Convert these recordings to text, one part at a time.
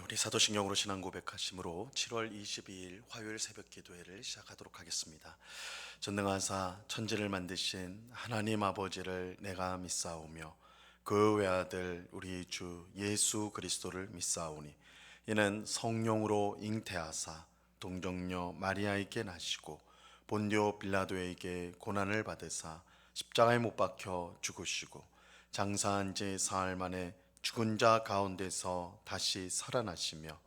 우리 사도신경으로 신앙 고백하심으로 7월 22일 화요일 새벽 기도회를 시작하도록 하겠습니다. 전능하사 천지를 만드신 하나님 아버지를 내가 믿사오며 그 외아들 우리 주 예수 그리스도를 믿사오니 이는 성령으로 잉태하사 동정녀 마리아에게 나시고 본디오 빌라도에게 고난을 받으사 십자가에 못 박혀 죽으시고 장사한 지 사흘 만에 죽은 자 가운데서 다시 살아나시며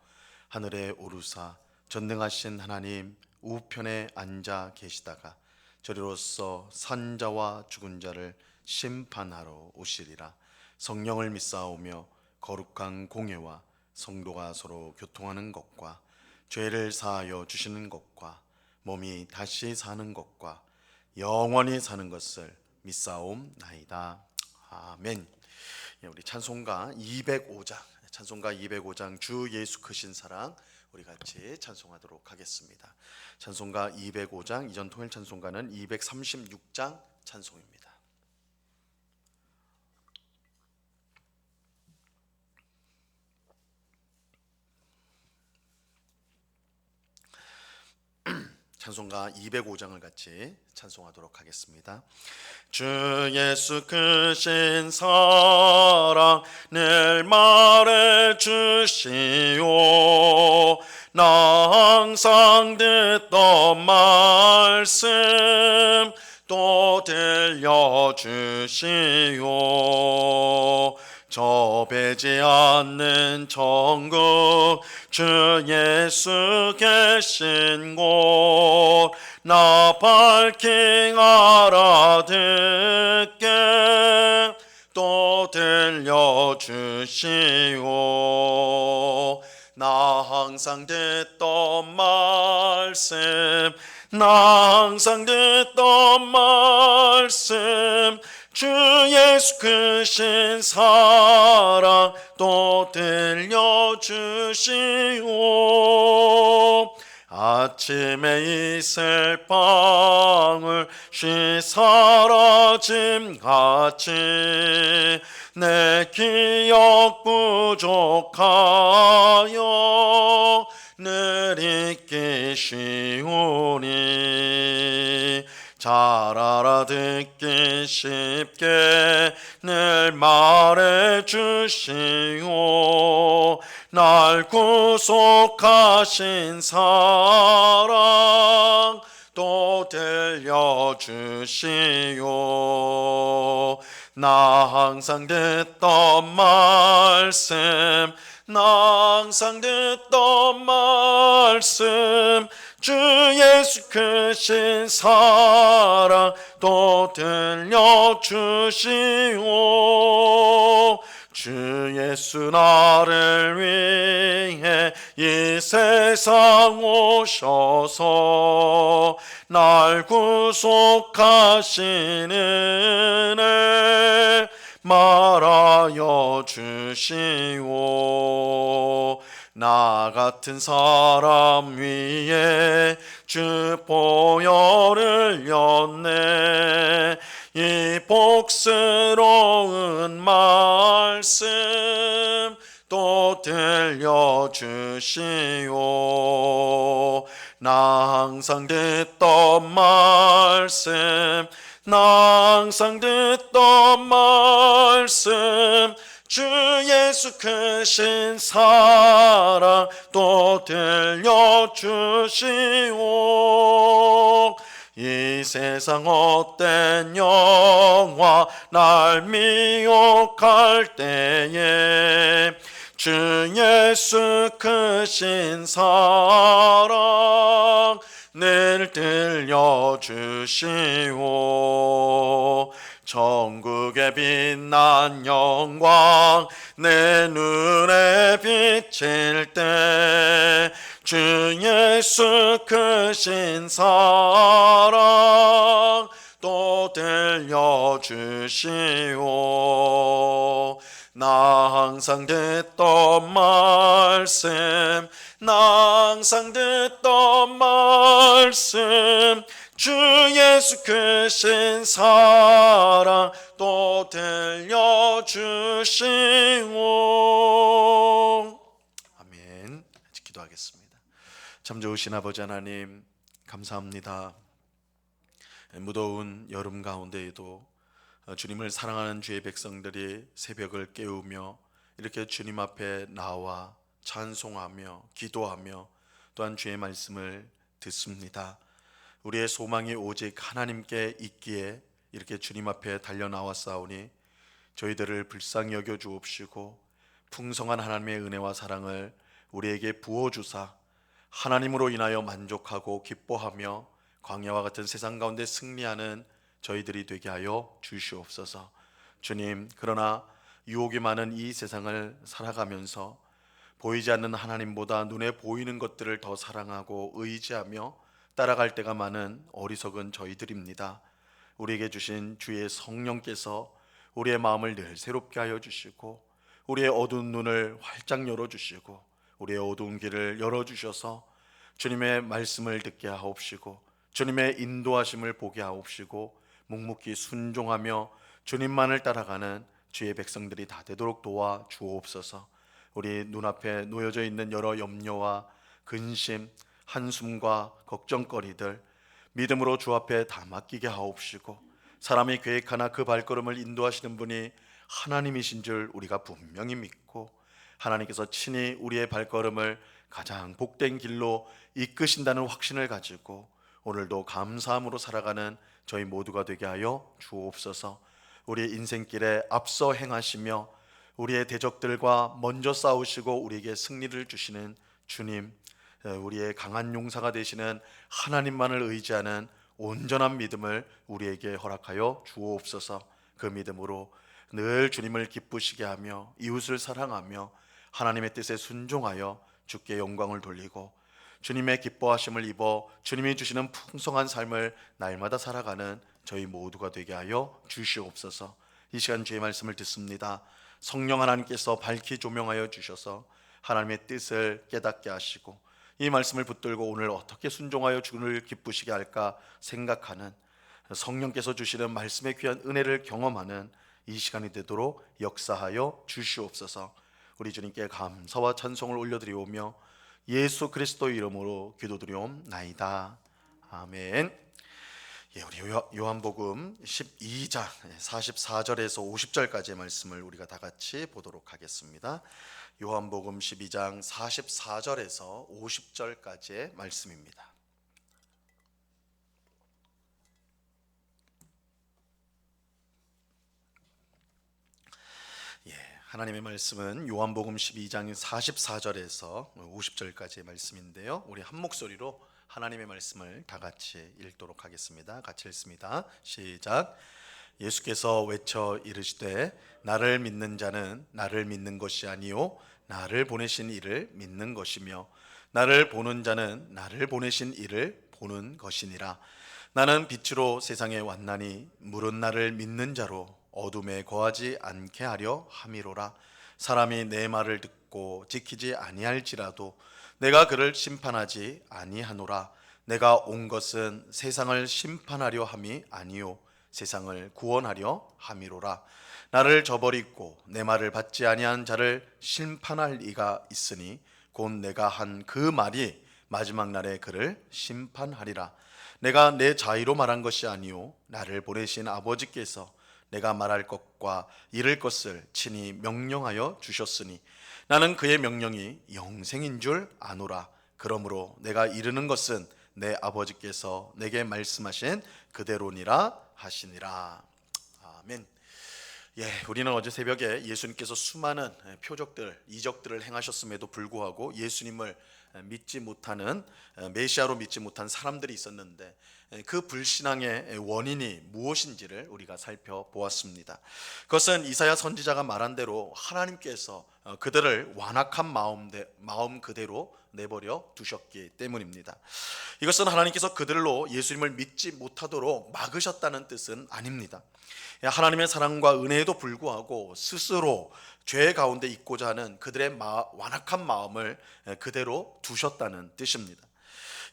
하늘에 오르사 전능하신 하나님 우편에 앉아 계시다가 저리로서 산 자와 죽은 자를 심판하러 오시리라. 성령을 믿사오며 거룩한 공예와 성도가 서로 교통하는 것과 죄를 사하여 주시는 것과 몸이 다시 사는 것과 영원히 사는 것을 믿사옵나이다. 아멘. 우리 찬송가 205장 주 예수 크신 사랑 우리 같이 찬송하도록 하겠습니다. 찬송가 205장, 이전 통일 찬송가는 236장 찬송입니다. 찬송가 205장을 같이 찬송하도록 하겠습니다. 주 예수 크신 사랑 늘 말해 주시오. 나 항상 듣던 말씀 또 들려주시오. 저 배지 않는 천국 주 예수 계신 곳 나 밝히 알아듣게 또 들려주시오. 나 항상 듣던 말씀 나 항상 듣던 말씀 주 예수 크신 사랑 또 들려주시오. 아침에 이슬 방울 쉬 사라짐같이 내 기억 부족하여 늘 잊기 쉬우니 잘 알아듣기 쉽게 늘 말해 주시오. 날 구속하신 사랑 또 들려주시오. 나 항상 듣던 말씀 나 항상 듣던 말씀 주 예수 크신 사랑 또 들려주시오. 주 예수 나를 위해 이 세상 오셔서 날 구속하시는 은혜 말하여 주시오. 나 같은 사람 위에 주 보혈을 흘렸네. 이 복스러운 말씀 또 들려주시오. 나 항상 듣던 말씀 나 항상 듣던 말씀 주 예수 크신 사랑 또 들려주시오. 이 세상 헛된 영화 날 미혹할 때에 주 예수 크신 사랑 늘 들려주시오. 천국의 빛난 영광 내 눈에 비칠 때 주 예수 크신 사랑 또 들려주시오. 나 항상 듣던 말씀 나 항상 듣던 말씀 주 예수 크신 사랑 또 들려주시오. 아멘. 기도하겠습니다. 참 좋으신 아버지 하나님, 감사합니다. 무더운 여름 가운데에도 주님을 사랑하는 주의 백성들이 새벽을 깨우며 이렇게 주님 앞에 나와 찬송하며 기도하며 또한 주의 말씀을 듣습니다. 우리의 소망이 오직 하나님께 있기에 이렇게 주님 앞에 달려 나왔사오니 저희들을 불쌍히 여겨 주옵시고 풍성한 하나님의 은혜와 사랑을 우리에게 부어주사 하나님으로 인하여 만족하고 기뻐하며 광야와 같은 세상 가운데 승리하는 저희들이 되게 하여 주시옵소서. 주님, 그러나 유혹이 많은 이 세상을 살아가면서 보이지 않는 하나님보다 눈에 보이는 것들을 더 사랑하고 의지하며 따라갈 때가 많은 어리석은 저희들입니다. 우리에게 주신 주의 성령께서 우리의 마음을 늘 새롭게 하여 주시고 우리의 어두운 눈을 활짝 열어주시고 우리의 어두운 길을 열어주셔서 주님의 말씀을 듣게 하옵시고 주님의 인도하심을 보게 하옵시고 묵묵히 순종하며 주님만을 따라가는 주의 백성들이 다 되도록 도와 주옵소서. 우리 눈앞에 놓여져 있는 여러 염려와 근심, 한숨과 걱정거리들 믿음으로 주 앞에 다 맡기게 하옵시고 사람이 계획하나 그 발걸음을 인도하시는 분이 하나님이신 줄 우리가 분명히 믿고 하나님께서 친히 우리의 발걸음을 가장 복된 길로 이끄신다는 확신을 가지고 오늘도 감사함으로 살아가는 저희 모두가 되게 하여 주옵소서. 우리의 인생길에 앞서 행하시며 우리의 대적들과 먼저 싸우시고 우리에게 승리를 주시는 주님, 우리의 강한 용사가 되시는 하나님만을 의지하는 온전한 믿음을 우리에게 허락하여 주옵소서. 그 믿음으로 늘 주님을 기쁘시게 하며 이웃을 사랑하며 하나님의 뜻에 순종하여 주께 영광을 돌리고 주님의 기뻐하심을 입어 주님이 주시는 풍성한 삶을 날마다 살아가는 저희 모두가 되게 하여 주시옵소서. 이 시간 주의 말씀을 듣습니다. 성령 하나님께서 밝히 조명하여 주셔서 하나님의 뜻을 깨닫게 하시고 이 말씀을 붙들고 오늘 어떻게 순종하여 주를 기쁘시게 할까 생각하는 성령께서 주시는 말씀의 귀한 은혜를 경험하는 이 시간이 되도록 역사하여 주시옵소서. 우리 주님께 감사와 찬송을 올려드리오며 예수 그리스도의 이름으로 기도드리옵나이다. 아멘. 우리 요한복음 12장 44절에서 50절까지의 말씀을 우리가 다 같이 보도록 하겠습니다. 요한복음 12장 44절에서 50절까지의 말씀입니다. 하나님의 말씀은 요한복음 12장 44절에서 50절까지의 말씀인데요. 우리 한 목소리로 하나님의 말씀을 다 같이 읽도록 하겠습니다. 같이 읽습니다. 시작. 예수께서 외쳐 이르시되 나를 믿는 자는 나를 믿는 것이 아니요 나를 보내신 이를 믿는 것이며 나를 보는 자는 나를 보내신 이를 보는 것이니라. 나는 빛으로 세상에 왔나니 물은 나를 믿는 자로 어둠에 거하지 않게 하려 함이로라. 사람이 내 말을 듣고 지키지 아니할지라도 내가 그를 심판하지 아니하노라. 내가 온 것은 세상을 심판하려 함이 아니요 세상을 구원하려 함이로라. 나를 저버리고 내 말을 받지 아니한 자를 심판할 이가 있으니 곧 내가 한 그 말이 마지막 날에 그를 심판하리라. 내가 내 자의로 말한 것이 아니요 나를 보내신 아버지께서 내가 말할 것과 이를 것을 친히 명령하여 주셨으니 나는 그의 명령이 영생인 줄 아노라. 그러므로 내가 이르는 것은 내 아버지께서 내게 말씀하신 그대로니라 하시니라. 아멘. 우리는 어제 새벽에 예수님께서 수많은 표적들, 이적들을 행하셨음에도 불구하고 예수님을 믿지 못하는, 메시아로 믿지 못한 사람들이 있었는데 그 불신앙의 원인이 무엇인지를 우리가 살펴보았습니다. 그것은 이사야 선지자가 말한 대로 하나님께서 그들을 완악한 마음 그대로 내버려 두셨기 때문입니다. 이것은 하나님께서 그들로 예수님을 믿지 못하도록 막으셨다는 뜻은 아닙니다. 하나님의 사랑과 은혜에도 불구하고 스스로 죄 가운데 있고자 하는 그들의 완악한 마음을 그대로 두셨다는 뜻입니다.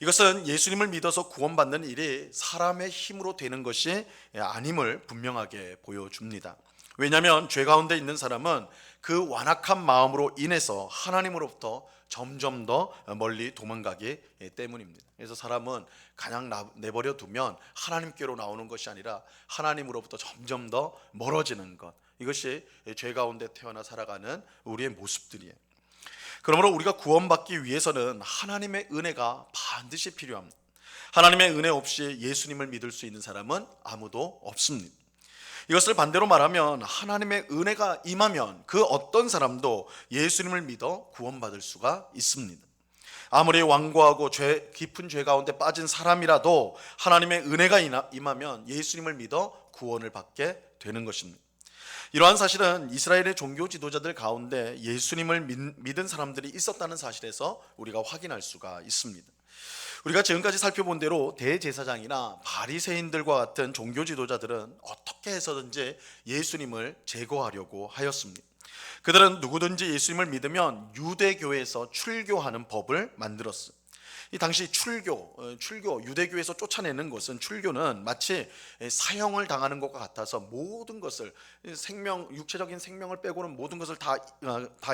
이것은 예수님을 믿어서 구원받는 일이 사람의 힘으로 되는 것이 아님을 분명하게 보여줍니다. 왜냐하면 죄 가운데 있는 사람은 그 완악한 마음으로 인해서 하나님으로부터 점점 더 멀리 도망가기 때문입니다. 그래서 사람은 그냥 내버려 두면 하나님께로 나오는 것이 아니라 하나님으로부터 점점 더 멀어지는 것, 이것이 죄 가운데 태어나 살아가는 우리의 모습들이에요. 그러므로 우리가 구원받기 위해서는 하나님의 은혜가 반드시 필요합니다. 하나님의 은혜 없이 예수님을 믿을 수 있는 사람은 아무도 없습니다. 이것을 반대로 말하면 하나님의 은혜가 임하면 그 어떤 사람도 예수님을 믿어 구원받을 수가 있습니다. 아무리 완고하고 깊은 죄 가운데 빠진 사람이라도 하나님의 은혜가 임하면 예수님을 믿어 구원을 받게 되는 것입니다. 이러한 사실은 이스라엘의 종교 지도자들 가운데 예수님을 믿은 사람들이 있었다는 사실에서 우리가 확인할 수가 있습니다. 우리가 지금까지 살펴본 대로 대제사장이나 바리새인들과 같은 종교 지도자들은 어떻게 해서든지 예수님을 제거하려고 하였습니다. 그들은 누구든지 예수님을 믿으면 유대교에서 출교하는 법을 만들었어요. 이 당시 출교, 유대교에서 쫓아내는 것은, 출교는 마치 사형을 당하는 것과 같아서 모든 것을, 육체적인 생명을 빼고는 모든 것을 다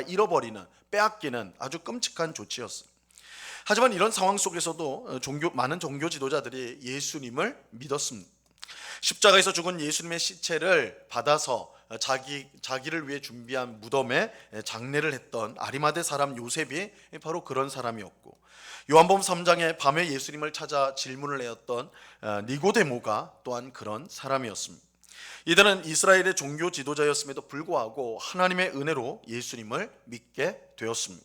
잃어버리는, 빼앗기는 아주 끔찍한 조치였어요. 하지만 이런 상황 속에서도 많은 종교 지도자들이 예수님을 믿었습니다. 십자가에서 죽은 예수님의 시체를 받아서 자기를 위해 준비한 무덤에 장례를 했던 아리마대 사람 요셉이 바로 그런 사람이었고, 요한복음 3장에 밤에 예수님을 찾아 질문을 내었던 니고데모가 또한 그런 사람이었습니다. 이들은 이스라엘의 종교 지도자였음에도 불구하고 하나님의 은혜로 예수님을 믿게 되었습니다.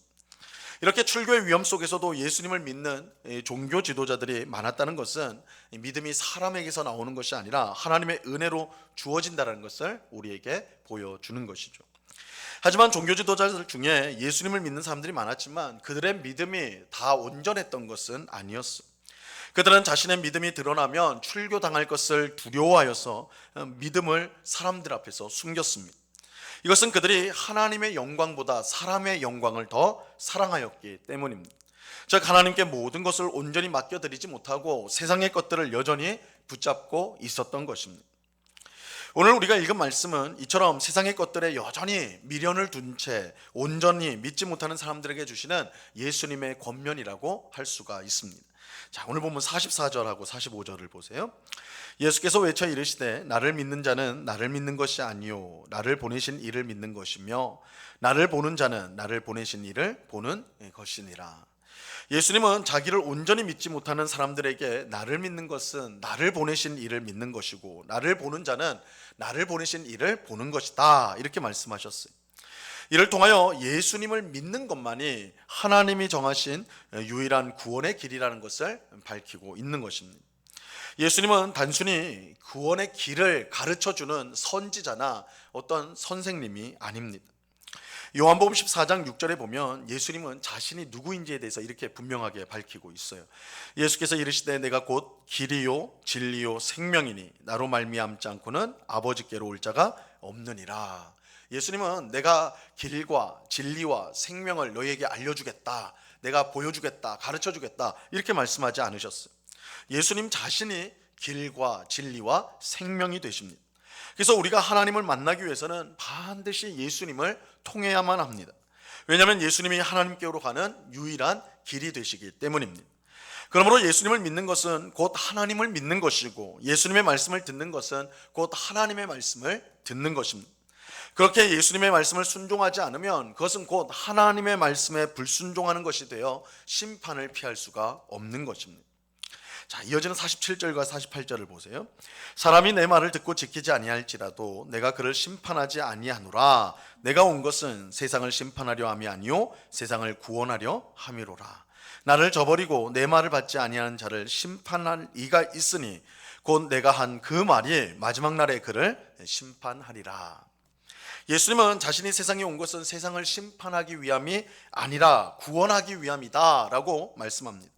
이렇게 출교의 위험 속에서도 예수님을 믿는 종교 지도자들이 많았다는 것은 믿음이 사람에게서 나오는 것이 아니라 하나님의 은혜로 주어진다는 것을 우리에게 보여주는 것이죠. 하지만 종교 지도자들 중에 예수님을 믿는 사람들이 많았지만 그들의 믿음이 다 온전했던 것은 아니었어요. 그들은 자신의 믿음이 드러나면 출교당할 것을 두려워하여서 믿음을 사람들 앞에서 숨겼습니다. 이것은 그들이 하나님의 영광보다 사람의 영광을 더 사랑하였기 때문입니다. 즉 하나님께 모든 것을 온전히 맡겨드리지 못하고 세상의 것들을 여전히 붙잡고 있었던 것입니다. 오늘 우리가 읽은 말씀은 이처럼 세상의 것들에 여전히 미련을 둔 채 온전히 믿지 못하는 사람들에게 주시는 예수님의 권면이라고 할 수가 있습니다. 자, 오늘 보면 44절하고 45절을 보세요. 예수께서 외쳐 이르시되 나를 믿는 자는 나를 믿는 것이 아니요 나를 보내신 이를 믿는 것이며 나를 보는 자는 나를 보내신 이를 보는 것이니라. 예수님은 자기를 온전히 믿지 못하는 사람들에게 나를 믿는 것은 나를 보내신 이를 믿는 것이고 나를 보는 자는 나를 보내신 이를 보는 것이다, 이렇게 말씀하셨어요. 이를 통하여 예수님을 믿는 것만이 하나님이 정하신 유일한 구원의 길이라는 것을 밝히고 있는 것입니다. 예수님은 단순히 구원의 길을 가르쳐주는 선지자나 어떤 선생님이 아닙니다. 요한복음 14장 6절에 보면 예수님은 자신이 누구인지에 대해서 이렇게 분명하게 밝히고 있어요. 예수께서 이르시되 내가 곧 길이요 진리요 생명이니 나로 말미암지 않고는 아버지께로 올 자가 없느니라. 예수님은 내가 길과 진리와 생명을 너희에게 알려주겠다, 내가 보여주겠다, 가르쳐주겠다, 이렇게 말씀하지 않으셨어요. 예수님 자신이 길과 진리와 생명이 되십니다. 그래서 우리가 하나님을 만나기 위해서는 반드시 예수님을 통해야만 합니다. 왜냐하면 예수님이 하나님께로 가는 유일한 길이 되시기 때문입니다. 그러므로 예수님을 믿는 것은 곧 하나님을 믿는 것이고 예수님의 말씀을 듣는 것은 곧 하나님의 말씀을 듣는 것입니다. 그렇게 예수님의 말씀을 순종하지 않으면 그것은 곧 하나님의 말씀에 불순종하는 것이 되어 심판을 피할 수가 없는 것입니다. 자, 이어지는 47절과 48절을 보세요. 사람이 내 말을 듣고 지키지 아니할지라도 내가 그를 심판하지 아니하노라. 내가 온 것은 세상을 심판하려 함이 아니요 세상을 구원하려 함이로라. 나를 저버리고 내 말을 받지 아니하는 자를 심판할 이가 있으니 곧 내가 한 그 말이 마지막 날에 그를 심판하리라. 예수님은 자신이 세상에 온 것은 세상을 심판하기 위함이 아니라 구원하기 위함이다 라고 말씀합니다.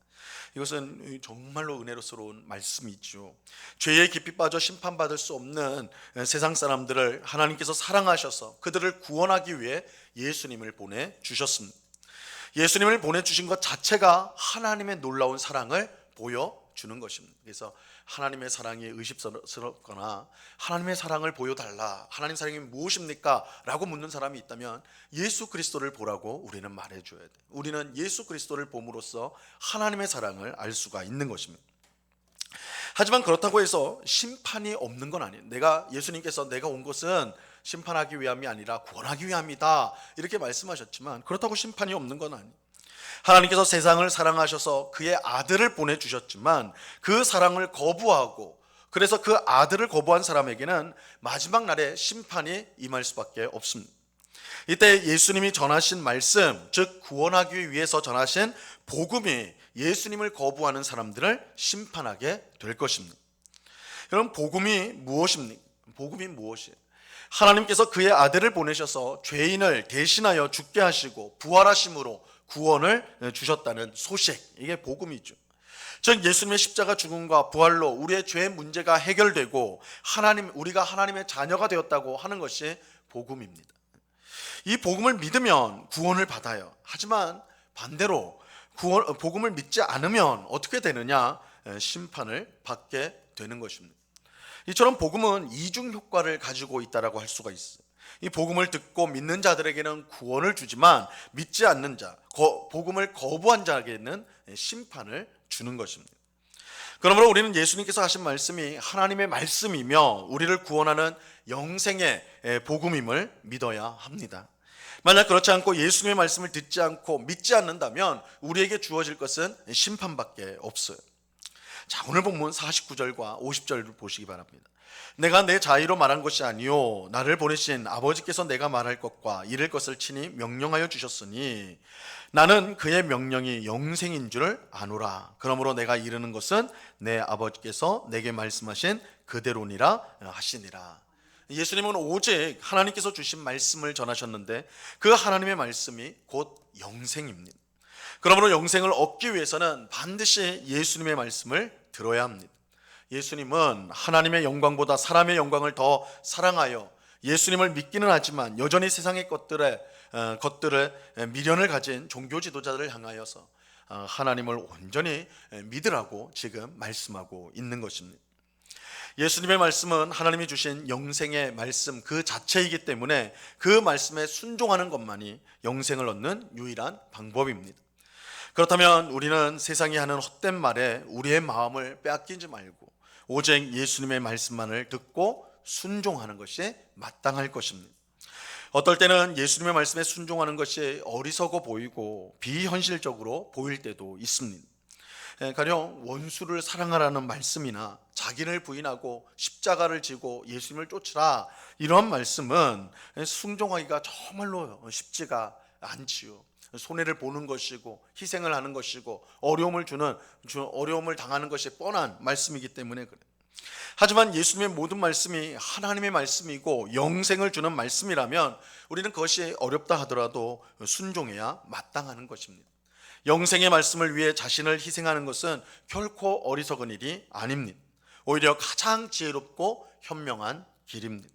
이것은 정말로 은혜로스러운 말씀이죠. 죄에 깊이 빠져 심판받을 수 없는 세상 사람들을 하나님께서 사랑하셔서 그들을 구원하기 위해 예수님을 보내주셨습니다. 예수님을 보내주신 것 자체가 하나님의 놀라운 사랑을 보여주는 주는 것입니다. 그래서 하나님의 사랑이 의심스럽거나 하나님의 사랑을 보여달라, 하나님 사랑이 무엇입니까? 라고 묻는 사람이 있다면 예수 그리스도를 보라고 우리는 말해줘야 돼. 우리는 예수 그리스도를 봄으로써 하나님의 사랑을 알 수가 있는 것입니다. 하지만 그렇다고 해서 심판이 없는 건 아니에요. 예수님께서 내가 온 것은 심판하기 위함이 아니라 구원하기 위함이다 이렇게 말씀하셨지만, 그렇다고 심판이 없는 건 아니에요. 하나님께서 세상을 사랑하셔서 그의 아들을 보내주셨지만 그 사랑을 거부하고, 그래서 그 아들을 거부한 사람에게는 마지막 날에 심판이 임할 수밖에 없습니다. 이때 예수님이 전하신 말씀, 즉 구원하기 위해서 전하신 복음이 예수님을 거부하는 사람들을 심판하게 될 것입니다. 여러분, 복음이 무엇입니까? 복음이 무엇이에요? 하나님께서 그의 아들을 보내셔서 죄인을 대신하여 죽게 하시고 부활하심으로 구원을 주셨다는 소식, 이게 복음이죠. 즉 예수님의 십자가 죽음과 부활로 우리의 죄의 문제가 해결되고 우리가 하나님의 자녀가 되었다고 하는 것이 복음입니다. 이 복음을 믿으면 구원을 받아요. 하지만 반대로 복음을 믿지 않으면 어떻게 되느냐? 심판을 받게 되는 것입니다. 이처럼 복음은 이중 효과를 가지고 있다라고 할 수가 있어요. 이 복음을 듣고 믿는 자들에게는 구원을 주지만 믿지 않는 자, 복음을 거부한 자에게는 심판을 주는 것입니다. 그러므로 우리는 예수님께서 하신 말씀이 하나님의 말씀이며 우리를 구원하는 영생의 복음임을 믿어야 합니다. 만약 그렇지 않고 예수님의 말씀을 듣지 않고 믿지 않는다면 우리에게 주어질 것은 심판밖에 없어요. 자, 오늘 본문 49절과 50절을 보시기 바랍니다. 내가 내 자의로 말한 것이 아니요 나를 보내신 아버지께서 내가 말할 것과 이를 것을 친히 명령하여 주셨으니 나는 그의 명령이 영생인 줄을 아노라. 그러므로 내가 이르는 것은 내 아버지께서 내게 말씀하신 그대로니라 하시니라. 예수님은 오직 하나님께서 주신 말씀을 전하셨는데 그 하나님의 말씀이 곧 영생입니다. 그러므로 영생을 얻기 위해서는 반드시 예수님의 말씀을 들어야 합니다. 예수님은 하나님의 영광보다 사람의 영광을 더 사랑하여 예수님을 믿기는 하지만 여전히 세상의 것들에 미련을 가진 종교 지도자들을 향하여서 하나님을 온전히 믿으라고 지금 말씀하고 있는 것입니다. 예수님의 말씀은 하나님이 주신 영생의 말씀 그 자체이기 때문에 그 말씀에 순종하는 것만이 영생을 얻는 유일한 방법입니다. 그렇다면 우리는 세상이 하는 헛된 말에 우리의 마음을 빼앗기지 말고 오직 예수님의 말씀만을 듣고 순종하는 것이 마땅할 것입니다. 어떨 때는 예수님의 말씀에 순종하는 것이 어리석어 보이고 비현실적으로 보일 때도 있습니다. 가령 원수를 사랑하라는 말씀이나 자기를 부인하고 십자가를 지고 예수님을 쫓으라, 이런 말씀은 순종하기가 정말로 쉽지가 않지요. 손해를 보는 것이고 희생을 하는 것이고 어려움을 당하는 것이 뻔한 말씀이기 때문에 그래요. 하지만 예수님의 모든 말씀이 하나님의 말씀이고 영생을 주는 말씀이라면 우리는 그것이 어렵다 하더라도 순종해야 마땅하는 것입니다. 영생의 말씀을 위해 자신을 희생하는 것은 결코 어리석은 일이 아닙니다. 오히려 가장 지혜롭고 현명한 길입니다.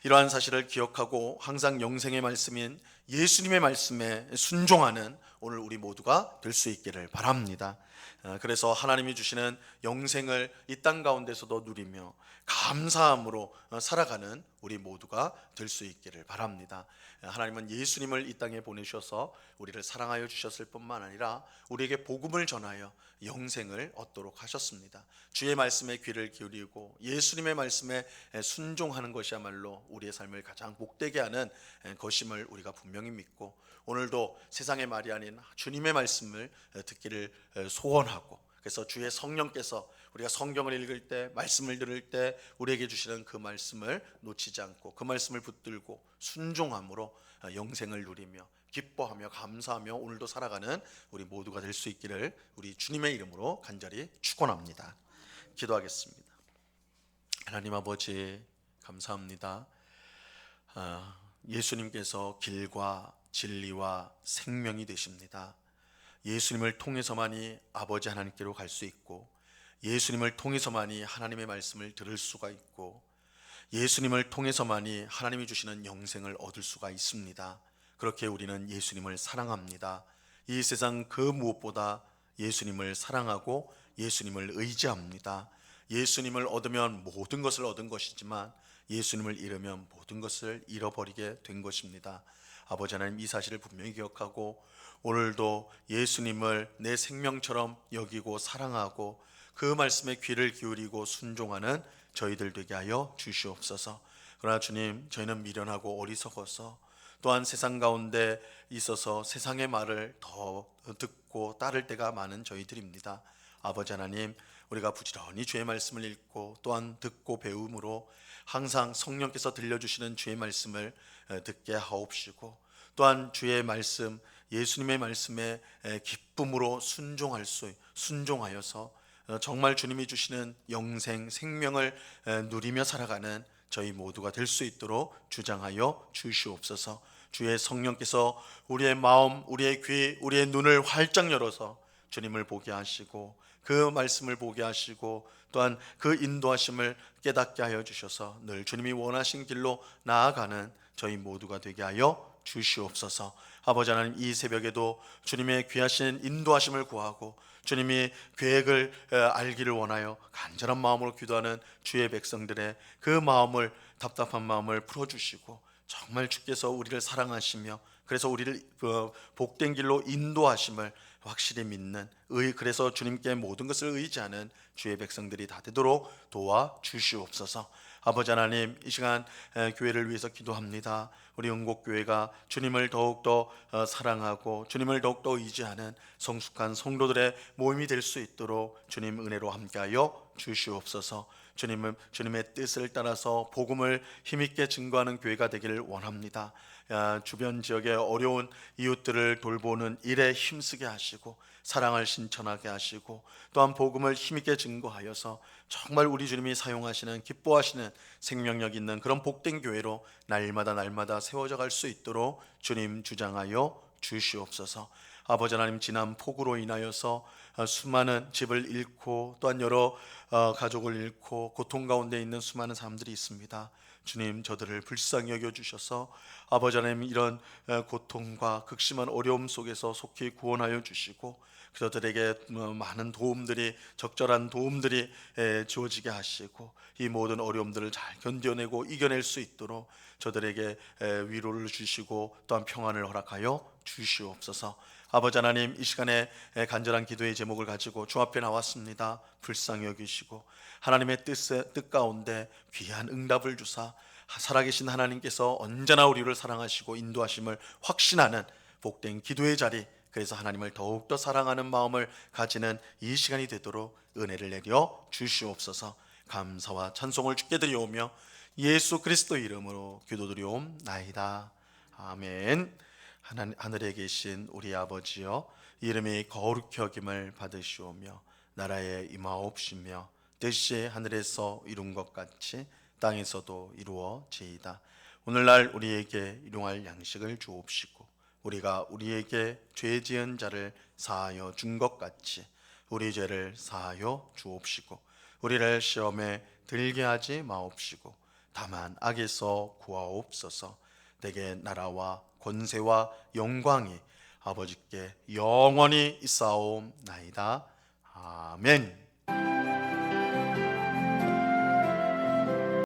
이러한 사실을 기억하고 항상 영생의 말씀인 예수님의 말씀에 순종하는 오늘 우리 모두가 될 수 있기를 바랍니다. 그래서 하나님이 주시는 영생을 이 땅 가운데서도 누리며 감사함으로 살아가는 우리 모두가 될 수 있기를 바랍니다. 하나님은 예수님을 이 땅에 보내셔서 우리를 사랑하여 주셨을 뿐만 아니라 우리에게 복음을 전하여 영생을 얻도록 하셨습니다. 주의 말씀에 귀를 기울이고 예수님의 말씀에 순종하는 것이야말로 우리의 삶을 가장 복되게 하는 것임을 우리가 분명히 믿고, 오늘도 세상의 말이 아닌 주님의 말씀을 듣기를 소원하고, 그래서 주의 성령께서 우리가 성경을 읽을 때, 말씀을 들을 때 우리에게 주시는 그 말씀을 놓치지 않고 그 말씀을 붙들고 순종함으로 영생을 누리며 기뻐하며 감사하며 오늘도 살아가는 우리 모두가 될 수 있기를 우리 주님의 이름으로 간절히 축원합니다. 기도하겠습니다. 하나님 아버지, 감사합니다. 예수님께서 길과 진리와 생명이 되십니다. 예수님을 통해서만이 아버지 하나님께로 갈 수 있고, 예수님을 통해서만이 하나님의 말씀을 들을 수가 있고, 예수님을 통해서만이 하나님이 주시는 영생을 얻을 수가 있습니다. 그렇게 우리는 예수님을 사랑합니다. 이 세상 그 무엇보다 예수님을 사랑하고 예수님을 의지합니다. 예수님을 얻으면 모든 것을 얻은 것이지만 예수님을 잃으면 모든 것을 잃어버리게 된 것입니다. 아버지 하나님, 이 사실을 분명히 기억하고 오늘도 예수님을 내 생명처럼 여기고 사랑하고 그 말씀에 귀를 기울이고 순종하는 저희들 되게 하여 주시옵소서. 그러나 주님, 저희는 미련하고 어리석어서 또한 세상 가운데 있어서 세상의 말을 더 듣고 따를 때가 많은 저희들입니다. 아버지 하나님, 우리가 부지런히 주의 말씀을 읽고 또한 듣고 배움으로 항상 성령께서 들려주시는 주의 말씀을 듣게 하옵시고, 또한 주의 말씀, 예수님의 말씀에 기쁨으로 순종하여서 정말 주님이 주시는 영생 생명을 누리며 살아가는 저희 모두가 될 수 있도록 주장하여 주시옵소서. 주의 성령께서 우리의 마음, 우리의 귀, 우리의 눈을 활짝 열어서 주님을 보게 하시고 그 말씀을 보게 하시고 또한 그 인도하심을 깨닫게 하여 주셔서 늘 주님이 원하신 길로 나아가는 저희 모두가 되게 하여 주시옵소서. 아버지 하나님, 이 새벽에도 주님의 귀하신 인도하심을 구하고 주님이 계획을 알기를 원하여 간절한 마음으로 기도하는 주의 백성들의 그 마음을, 답답한 마음을 풀어주시고 정말 주께서 우리를 사랑하시며 그래서 우리를 복된 길로 인도하심을 확실히 믿는 그래서 주님께 모든 것을 의지하는 주의 백성들이 다 되도록 도와주시옵소서. 아버지 하나님, 이 시간 교회를 위해서 기도합니다. 우리 응곡교회가 주님을 더욱더 사랑하고 주님을 더욱더 의지하는 성숙한 성도들의 모임이 될 수 있도록 주님 은혜로 함께하여 주시옵소서. 주님의 뜻을 따라서 복음을 힘있게 증거하는 교회가 되기를 원합니다. 주변 지역의 어려운 이웃들을 돌보는 일에 힘쓰게 하시고 사랑을 신천하게 하시고 또한 복음을 힘있게 증거하여서 정말 우리 주님이 사용하시는 기뻐하시는 생명력 있는 그런 복된 교회로 날마다 세워져 갈 수 있도록 주님 주장하여 주시옵소서. 아버지 하나님, 지난 폭우로 인하여서 수많은 집을 잃고 또한 여러 가족을 잃고 고통 가운데 있는 수많은 사람들이 있습니다. 주님, 저들을 불쌍히 여겨주셔서 아버지 하나님, 이런 고통과 극심한 어려움 속에서 속히 구원하여 주시고 그들에게 많은 도움들이, 적절한 도움들이 주어지게 하시고 이 모든 어려움들을 잘 견뎌내고 이겨낼 수 있도록 저들에게 위로를 주시고 또한 평안을 허락하여 주시옵소서. 아버지 하나님, 이 시간에 간절한 기도의 제목을 가지고 주 앞에 나왔습니다. 불쌍히 여기시고 하나님의 뜻 가운데 귀한 응답을 주사 살아계신 하나님께서 언제나 우리를 사랑하시고 인도하심을 확신하는 복된 기도의 자리, 그래서 하나님을 더욱더 사랑하는 마음을 가지는 이 시간이 되도록 은혜를 내려 주시옵소서. 감사와 찬송을 주께 드리오며 예수 그리스도 이름으로 기도드리옵나이다. 아멘. 하늘에 계신 우리 아버지여, 이름이 거룩히 여김을 받으시오며 나라에 임하옵시며 뜻이 하늘에서 이룬 것 같이 땅에서도 이루어지이다. 오늘날 우리에게 일용할 양식을 주옵시고 우리가 우리에게 죄 지은 자를 사하여 준 것 같이 우리 죄를 사하여 주옵시고 우리를 시험에 들게 하지 마옵시고 다만 악에서 구하옵소서. 내게 나라와 권세와 영광이 아버지께 영원히 있사옵나이다. 아멘.